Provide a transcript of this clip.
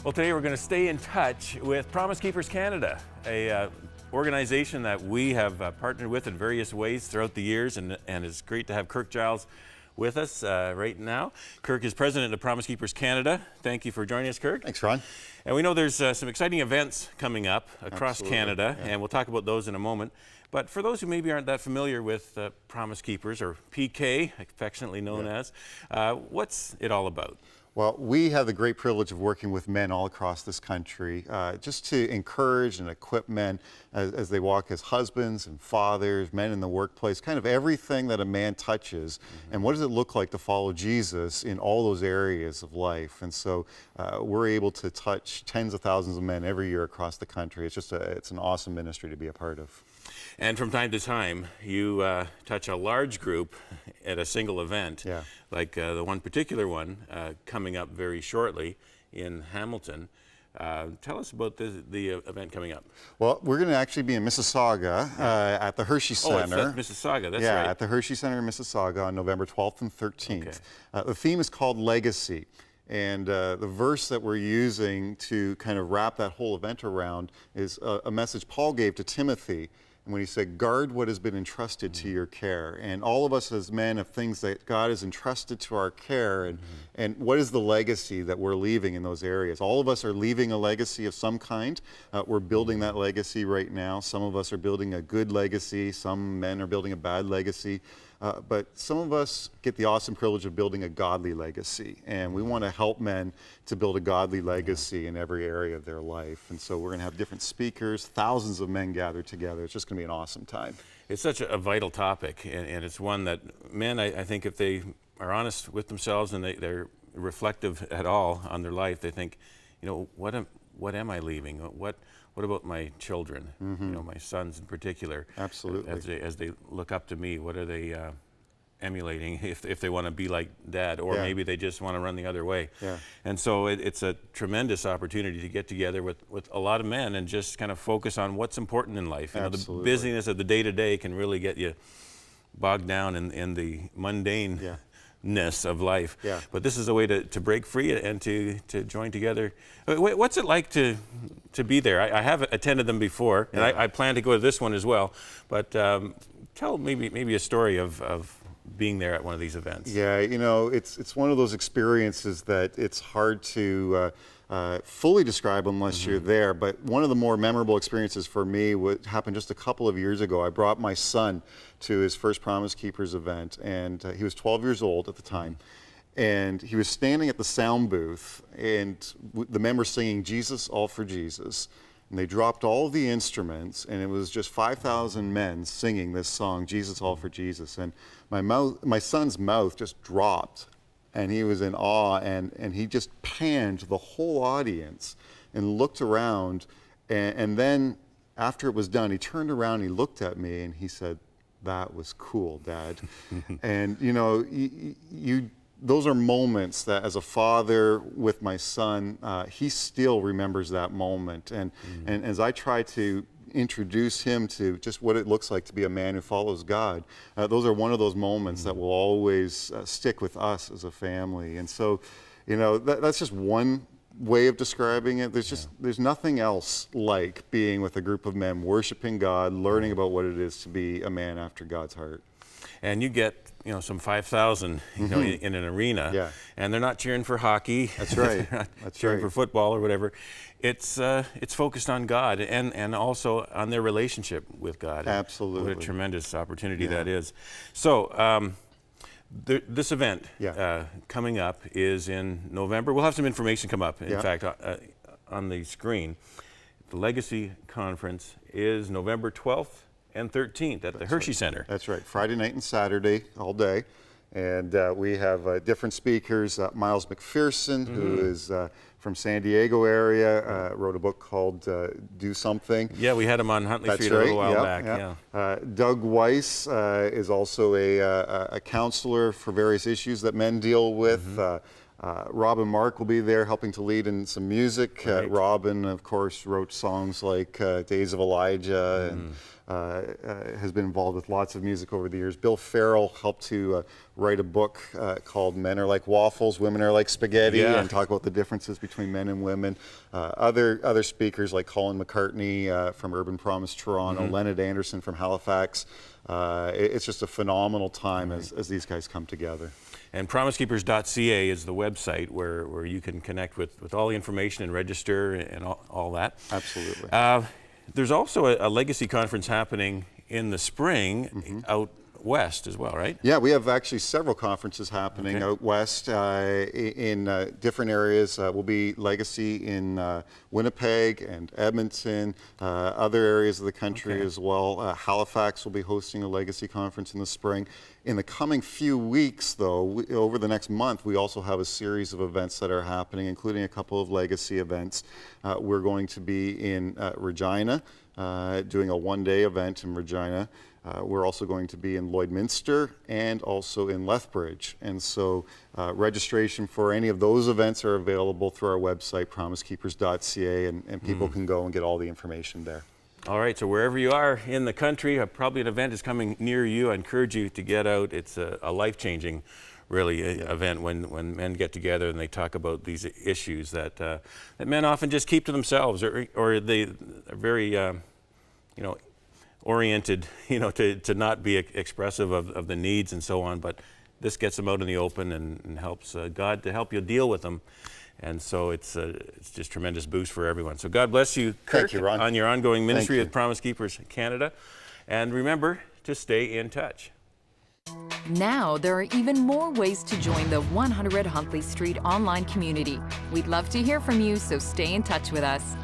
Well, today we're going to stay in touch with Promise Keepers Canada, a organization that we have partnered with in various ways throughout the years, and it's great to have Kirk Giles with us right now. Kirk is president of Promise Keepers Canada. Thank you for joining us, Kirk. Thanks, Ron. And we know there's some exciting events coming up across Canada, and we'll talk about those in a moment. But for those who maybe aren't that familiar with Promise Keepers, or PK, affectionately known as, what's it all about? Well, we have the great privilege of working with men all across this country, just to encourage and equip men as they walk as husbands and fathers, men in the workplace, kind of everything that a man touches. And what does it look like to follow Jesus in all those areas of life? And so we're able to touch tens of thousands of men every year across the country. It's just it's an awesome ministry to be a part of. And from time to time, you touch a large group at a single event, like the one particular one coming up very shortly in Hamilton. Tell us about the event coming up. Well, we're going to actually be in Mississauga at the Hershey Center. Oh, it's Mississauga, that's right. Yeah, at the Hershey Center in Mississauga on November 12th and 13th. Okay. The theme is called Legacy. And the verse that we're using to kind of wrap that whole event around is a message Paul gave to Timothy. And when he said, guard what has been entrusted to your care. And all of us as men have things that God has entrusted to our care. And what is the legacy that we're leaving in those areas? All of us are leaving a legacy of some kind. We're building that legacy right now. Some of us are building a good legacy. Some men are building a bad legacy. But some of us get the awesome privilege of building a godly legacy. And we want to help men to build a godly legacy in every area of their life. And so we're going to have different speakers, thousands of men gathered together. It's just going to be an awesome time. It's such a vital topic, and it's one that men, I think, if they are honest with themselves and they're reflective at all on their life, they think, you know, what am I leaving? What about my children? You know, my sons in particular. Absolutely. As they look up to me, what are they emulating if they want to be like Dad, or maybe they just want to run the other way. And so it's a tremendous opportunity to get together with a lot of men and just kind of focus on what's important in life. You know, the busyness of the day-to-day can really get you bogged down in the mundane of life. But this is a way to break free and to join together. What's it like to be there? I have attended them before, and I plan to go to this one as well. But tell maybe a story of being there at one of these events. Yeah, you know, it's one of those experiences that it's hard to fully describe unless you're there. But one of the more memorable experiences for me happened just a couple of years ago. I brought my son to his first Promise Keepers event, and he was 12 years old at the time. And he was standing at the sound booth, and the men were singing Jesus, All for Jesus. And they dropped all the instruments, and it was just 5,000 men singing this song, Jesus, All for Jesus. And my son's mouth just dropped, and he was in awe, and he just panned the whole audience and looked around. And then after it was done, he turned around, he looked at me, and he said, "That was cool, Dad." And you know, those are moments that as a father with my son, he still remembers that moment. And as I try to introduce him to just what it looks like to be a man who follows God, those are one of those moments that will always stick with us as a family. And so, you know, that's just one way of describing it. There's nothing else like being with a group of men worshiping God, learning about what it is to be a man after God's heart. And you get, you know, some 5,000, you know, in an arena, and they're not cheering for hockey. That's right. They're not cheering for football or whatever. It's focused on God and also on their relationship with God. Absolutely. What a tremendous opportunity that is. So this event coming up is in November. We'll have some information come up, in fact, on the screen. The Legacy Conference is November 12th and 13th at the Hershey Center. That's right. Friday night and Saturday, all day. And we have different speakers. Miles McPherson, who is from San Diego area, wrote a book called Do Something. Yeah, we had him on Huntley Street a little while back. Doug Weiss is also a counselor for various issues that men deal with. Rob and Mark will be there helping to lead in some music. Robin, of course, wrote songs like Days of Elijah and has been involved with lots of music over the years. Bill Farrell helped to write a book called Men Are Like Waffles, Women Are Like Spaghetti, and talk about the differences between men and women. Other speakers like Colin McCartney from Urban Promise Toronto, Leonard Anderson from Halifax. It's just a phenomenal time as these guys come together. And promisekeepers.ca is the website where you can connect with all the information and register and all that. Absolutely. There's also a legacy conference happening in the spring out west as well, right? Yeah, we have actually several conferences happening out west in different areas. Will be Legacy in Winnipeg and Edmonton, other areas of the country as well. Halifax will be hosting a Legacy conference in the spring. In the coming few weeks, though, over the next month, we also have a series of events that are happening, including a couple of Legacy events. We're going to be in Regina, doing a one-day event in Regina. We're also going to be in Lloydminster and also in Lethbridge. And so registration for any of those events are available through our website, promisekeepers.ca, and people can go and get all the information there. All right, so wherever you are in the country, probably an event is coming near you. I encourage you to get out. It's a life-changing, really, event when men get together and they talk about these issues that that men often just keep to themselves, or they are very, you know, oriented, you know, to not be expressive of the needs and so on. But this gets them out in the open and helps God to help you deal with them. And so it's just tremendous boost for everyone. So God bless you, Kirk, Thank you, Ron. on your ongoing ministry with Promise Keepers Canada. And remember to stay in touch. Now there are even more ways to join the 100 Huntley Street online community. We'd love to hear from you, so stay in touch with us.